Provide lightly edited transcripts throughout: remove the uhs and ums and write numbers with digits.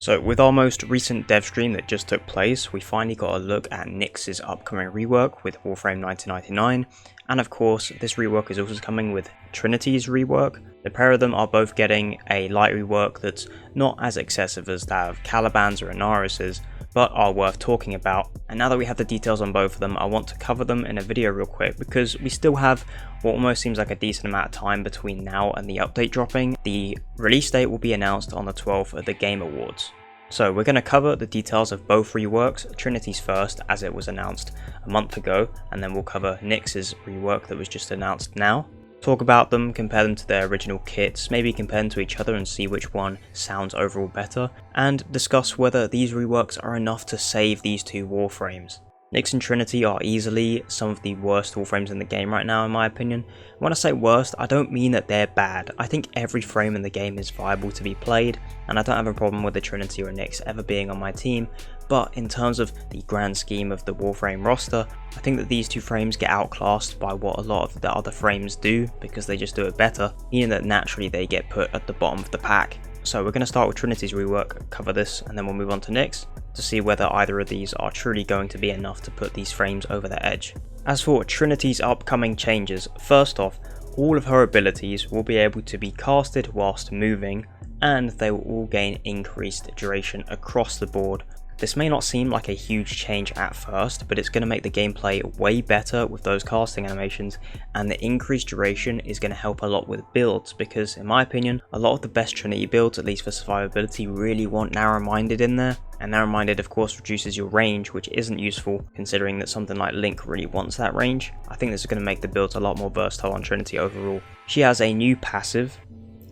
So with our most recent dev stream that just took place, we finally got a look at Nyx's upcoming rework with Warframe 1999, and of course this rework is also coming with Trinity's rework. The pair of them are both getting a light rework that's not as excessive as that of Caliban's or Inaros's, but are worth talking about. And now that we have the details on both of them, I want to cover them in a video real quick because we still have what almost seems like a decent amount of time between now and the update dropping. The release date will be announced on the 12th at the Game Awards. So we're going to cover the details of both reworks, Trinity's first as it was announced a month ago, and then we'll cover Nyx's rework that was just announced now. Talk about them, compare them to their original kits, maybe compare them to each other and see which one sounds overall better, and discuss whether these reworks are enough to save these two Warframes. Nyx and Trinity are easily some of the worst Warframes in the game right now in my opinion. When I say worst, I don't mean that they're bad. I think every frame in the game is viable to be played, and I don't have a problem with the Trinity or Nyx ever being on my team, but in terms of the grand scheme of the Warframe roster, I think that these two frames get outclassed by what a lot of the other frames do because they just do it better, meaning that naturally they get put at the bottom of the pack. So we're going to start with Trinity's rework, cover this, and then we'll move on to Nyx to see whether either of these are truly going to be enough to put these frames over the edge. As for Trinity's upcoming changes, first off, all of her abilities will be able to be casted whilst moving, and they will all gain increased duration across the board. This may not seem like a huge change at first, but it's going to make the gameplay way better with those casting animations, and the increased duration is going to help a lot with builds because, in my opinion, a lot of the best Trinity builds, at least for survivability, really want narrow-minded in there, and narrow-minded of course reduces your range, which isn't useful considering that something like Link really wants that range. I think this is going to make the builds a lot more versatile on Trinity overall. She has a new passive.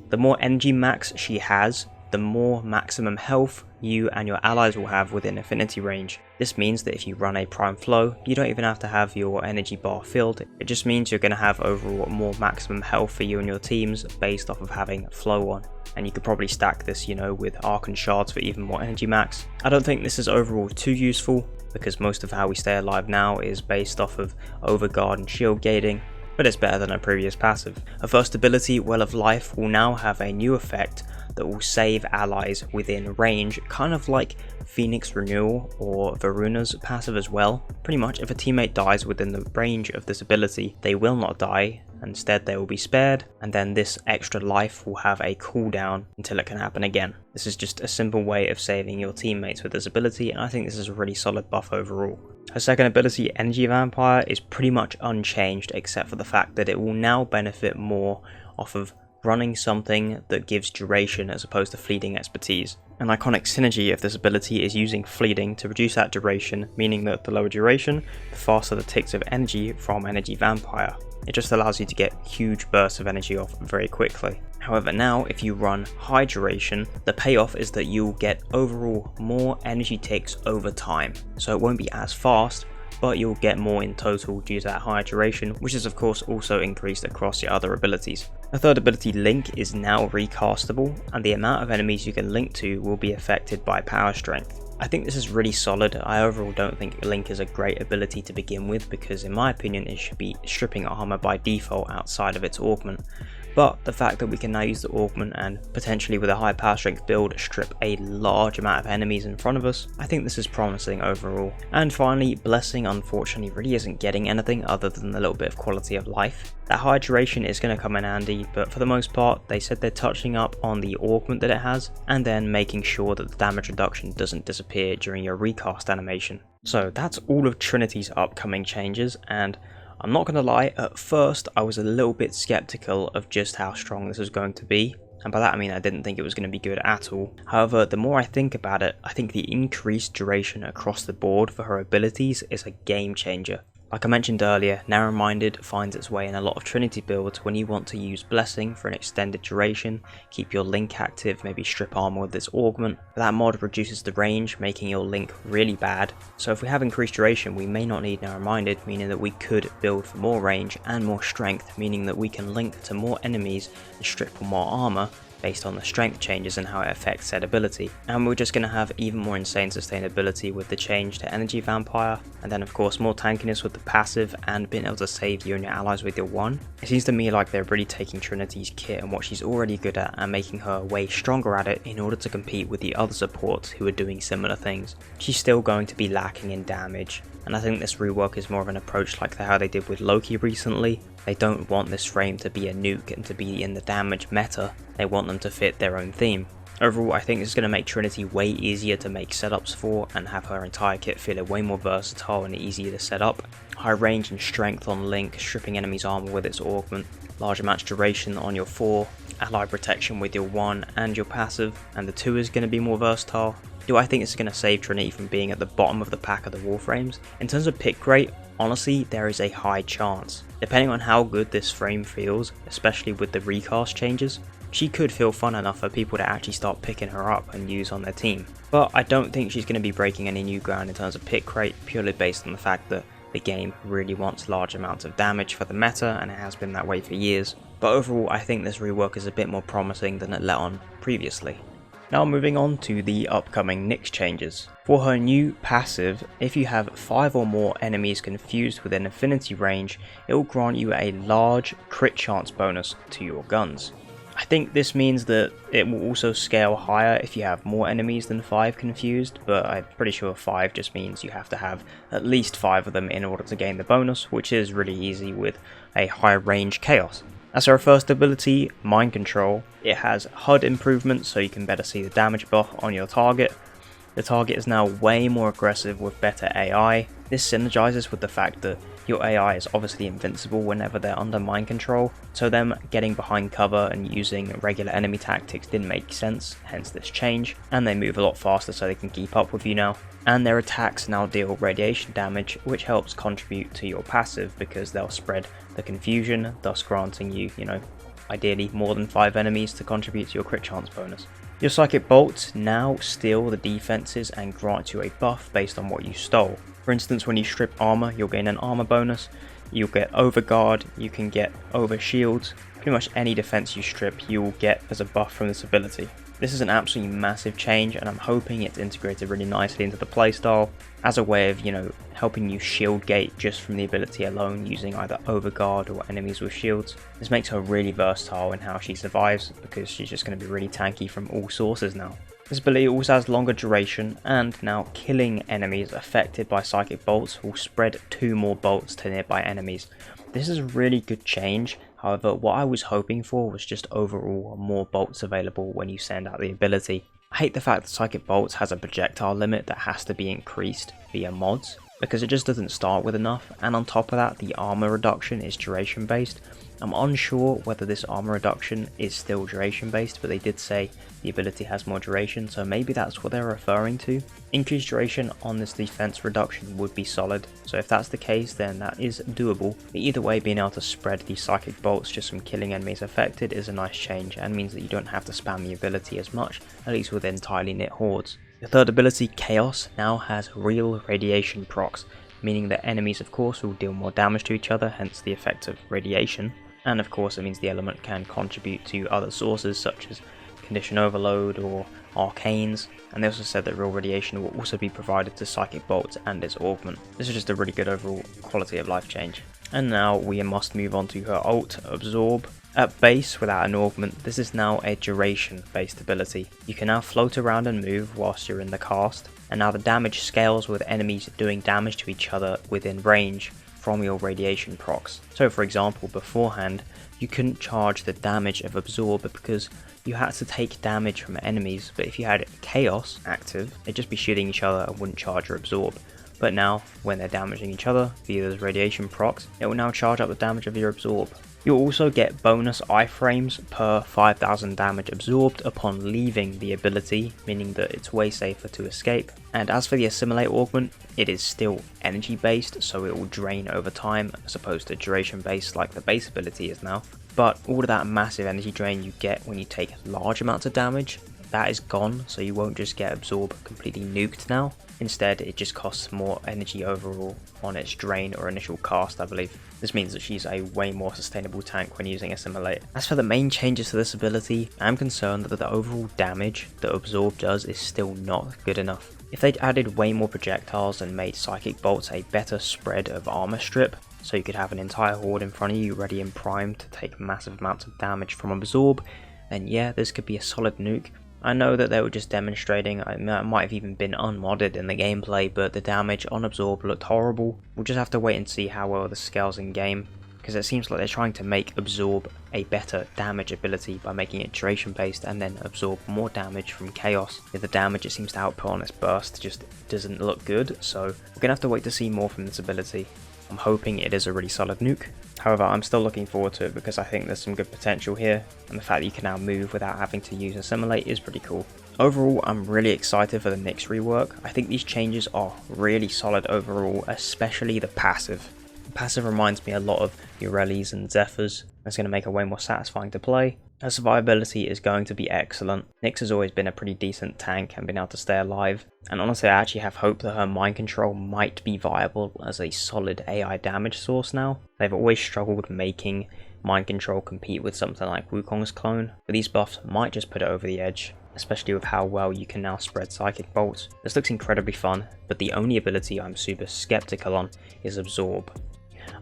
The more energy max she has, the more maximum health you and your allies will have within affinity range. This means that if you run a prime flow, you don't even have to have your energy bar filled. It just means you're going to have overall more maximum health for you and your teams based off of having flow on. And you could probably stack this, with Arc and Shards for even more energy max. I don't think this is overall too useful because most of how we stay alive now is based off of overguard and shield gating, but it's better than a previous passive. Her first ability, Well of Life, will now have a new effect that will save allies within range, kind of like Phoenix Renewal or Varuna's passive as well. Pretty much if a teammate dies within the range of this ability, they will not die, instead they will be spared, and then this extra life will have a cooldown until it can happen again. This is just a simple way of saving your teammates with this ability, and I think this is a really solid buff overall. Her second ability, Energy Vampire, is pretty much unchanged except for the fact that it will now benefit more off of running something that gives duration as opposed to fleeting expertise. An iconic synergy of this ability is using fleeting to reduce that duration, meaning that the lower duration, the faster the ticks of energy from Energy Vampire. It just allows you to get huge bursts of energy off very quickly. However, now if you run high duration, the payoff is that you'll get overall more energy ticks over time. So it won't be as fast, but you'll get more in total due to that higher duration, which is of course also increased across your other abilities. The third ability, Link, is now recastable, and the amount of enemies you can link to will be affected by power strength. I think this is really solid. I overall don't think Link is a great ability to begin with because in my opinion it should be stripping armor by default outside of its augment. But the fact that we can now use the augment and potentially with a high power strength build strip a large amount of enemies in front of us, I think this is promising overall. And finally, Blessing unfortunately really isn't getting anything other than a little bit of quality of life. That high duration is going to come in handy, but for the most part they said they're touching up on the augment that it has and then making sure that the damage reduction doesn't disappear during your recast animation. So that's all of Trinity's upcoming changes, and I'm not going to lie, at first I was a little bit skeptical of just how strong this was going to be, and by that I mean I didn't think it was going to be good at all. However, the more I think about it, I think the increased duration across the board for her abilities is a game changer. Like I mentioned earlier, narrow-minded finds its way in a lot of Trinity builds when you want to use Blessing for an extended duration, keep your Link active, maybe strip armor with this augment. That mod reduces the range, making your Link really bad. So if we have increased duration, we may not need narrow-minded, meaning that we could build for more range and more strength, meaning that we can link to more enemies and strip for more armor, based on the strength changes and how it affects said ability. And we're just going to have even more insane sustainability with the change to Energy Vampire, and then of course more tankiness with the passive and being able to save you and your allies with your 1. It seems to me like they're really taking Trinity's kit and what she's already good at and making her way stronger at it in order to compete with the other supports who are doing similar things. She's still going to be lacking in damage, and I think this rework is more of an approach like how they did with Loki recently. They don't want this frame to be a nuke and to be in the damage meta, they want them to fit their own theme. Overall, I think this is going to make Trinity way easier to make setups for and have her entire kit feel way more versatile and easier to set up. High range and strength on Link, stripping enemies armor with its augment, larger match duration on your 4, ally protection with your 1 and your passive, and the 2 is going to be more versatile. Do I think this is going to save Trinity from being at the bottom of the pack of the Warframes? In terms of pick rate, honestly, there is a high chance. Depending on how good this frame feels, especially with the recast changes, she could feel fun enough for people to actually start picking her up and use on their team. But I don't think she's going to be breaking any new ground in terms of pick rate, purely based on the fact that the game really wants large amounts of damage for the meta, and it has been that way for years. But overall, I think this rework is a bit more promising than it let on previously. Now moving on to the upcoming Nyx changes. For her new passive, if you have 5 or more enemies confused within affinity range, it will grant you a large crit chance bonus to your guns. I think this means that it will also scale higher if you have more enemies than 5 confused, but I'm pretty sure 5 just means you have to have at least 5 of them in order to gain the bonus, which is really easy with a high range chaos. As for our first ability, Mind Control, it has HUD improvement so you can better see the damage buff on your target. The target is now way more aggressive with better AI. This synergizes with the fact that your AI is obviously invincible whenever they're under mind control, so them getting behind cover and using regular enemy tactics didn't make sense, hence this change, and they move a lot faster so they can keep up with you now. And their attacks now deal radiation damage, which helps contribute to your passive because they'll spread the confusion, thus granting you, ideally more than 5 enemies to contribute to your crit chance bonus. Your Psychic Bolts now steal the defenses and grant you a buff based on what you stole. For instance, when you strip armor, you'll gain an armor bonus, you'll get Overguard, you can get Over Shields, pretty much any defense you strip you will get as a buff from this ability. This is an absolutely massive change, and I'm hoping it's integrated really nicely into the playstyle as a way of, helping you shield gate just from the ability alone using either Overguard or enemies with shields. This makes her really versatile in how she survives because she's just going to be really tanky from all sources now. This ability also has longer duration, and now killing enemies affected by Psychic Bolts will spread 2 more bolts to nearby enemies. This is a really good change. However, what I was hoping for was just overall more bolts available when you send out the ability. I hate the fact that Psychic Bolts has a projectile limit that has to be increased via mods, because it just doesn't start with enough, and on top of that the armor reduction is duration based. I'm unsure whether this armor reduction is still duration based, but they did say the ability has more duration, so maybe that's what they're referring to. Increased duration on this defense reduction would be solid, so if that's the case then that is doable. But either way, being able to spread these Psychic Bolts just from killing enemies affected is a nice change, and means that you don't have to spam the ability as much, at least with entirely knit hordes. The third ability, Chaos, now has real radiation procs, meaning that enemies of course will deal more damage to each other, hence the effect of radiation. And of course it means the element can contribute to other sources such as Condition Overload or Arcanes, and they also said that real radiation will also be provided to Psychic Bolts and its augment. This is just a really good overall quality of life change. And now we must move on to her ult, Absorb. At base, without an augment, this is now a duration based ability. You can now float around and move whilst you're in the cast, and now the damage scales with enemies doing damage to each other within range from your radiation procs. So for example, beforehand you couldn't charge the damage of Absorb because you had to take damage from enemies, but if you had Chaos active, they'd just be shooting each other and wouldn't charge or Absorb. But now, when they're damaging each other via those radiation procs, it will now charge up the damage of your Absorb. You'll also get bonus iframes per 5000 damage absorbed upon leaving the ability, meaning that it's way safer to escape. And as for the Assimilate augment, it is still energy based, so it will drain over time as opposed to duration based like the base ability is now. But all of that massive energy drain you get when you take large amounts of damage that is gone, so you won't just get Absorb completely nuked now. Instead, it just costs more energy overall on its drain or initial cast, I believe. This means that she's a way more sustainable tank when using Assimilate. As for the main changes to this ability, I am concerned that the overall damage that Absorb does is still not good enough. If they'd added way more projectiles and made Psychic Bolts a better spread of armor strip, so you could have an entire horde in front of you ready and primed to take massive amounts of damage from Absorb, then yeah, this could be a solid nuke. I know that they were just demonstrating, it might have even been unmodded in the gameplay, but the damage on Absorb looked horrible. We'll just have to wait and see how well this scales in game, because it seems like they're trying to make Absorb a better damage ability by making it duration based and then absorb more damage from Chaos. With the damage it seems to output on its burst just doesn't look good, so we're going to have to wait to see more from this ability. I'm hoping it is a really solid nuke. However, I'm still looking forward to it because I think there's some good potential here, and the fact that you can now move without having to use Assimilate is pretty cool. Overall, I'm really excited for the Nyx rework. I think these changes are really solid overall, especially the passive. The passive reminds me a lot of Urelli's and Zephyr's. It's going to make it way more satisfying to play. Her survivability is going to be excellent. Nyx has always been a pretty decent tank and been able to stay alive, and honestly I actually have hope that her mind control might be viable as a solid AI damage source now. They've always struggled making mind control compete with something like Wukong's clone, but these buffs might just put it over the edge, especially with how well you can now spread Psychic Bolts. This looks incredibly fun, but the only ability I'm super skeptical on is Absorb.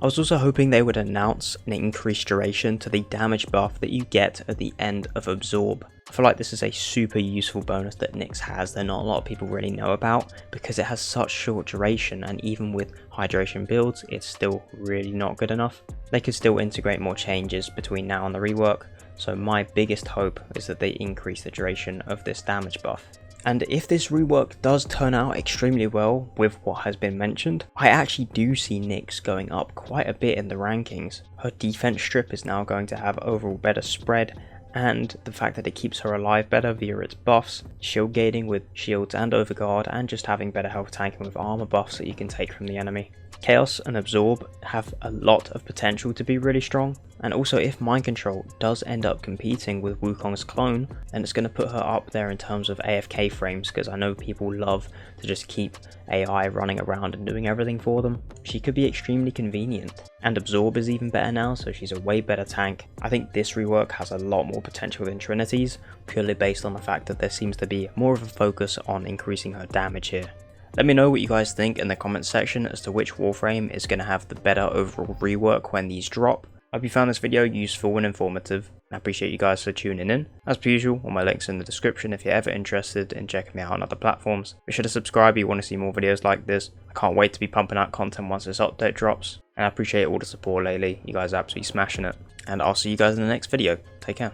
I was also hoping they would announce an increased duration to the damage buff that you get at the end of Absorb. I feel like this is a super useful bonus that Nyx has that not a lot of people really know about, because it has such short duration, and even with hydration builds it's still really not good enough. They could still integrate more changes between now and the rework, so my biggest hope is that they increase the duration of this damage buff. And if this rework does turn out extremely well with what has been mentioned, I actually do see Nyx going up quite a bit in the rankings. Her defense strip is now going to have overall better spread, and the fact that it keeps her alive better via its buffs, shield gating with shields and overguard, and just having better health tanking with armor buffs that you can take from the enemy. Chaos and Absorb have a lot of potential to be really strong, and also if Mind Control does end up competing with Wukong's clone, then it's going to put her up there in terms of AFK frames, because I know people love to just keep AI running around and doing everything for them. She could be extremely convenient, and Absorb is even better now, so she's a way better tank. I think this rework has a lot more potential than Trinity's, purely based on the fact that there seems to be more of a focus on increasing her damage here. Let me know what you guys think in the comments section as to which Warframe is going to have the better overall rework when these drop. I hope you found this video useful and informative. I appreciate you guys for tuning in. As per usual, all my links in the description if you're ever interested in checking me out on other platforms. Be sure to subscribe if you want to see more videos like this. I can't wait to be pumping out content once this update drops. And I appreciate all the support lately. You guys are absolutely smashing it. And I'll see you guys in the next video. Take care.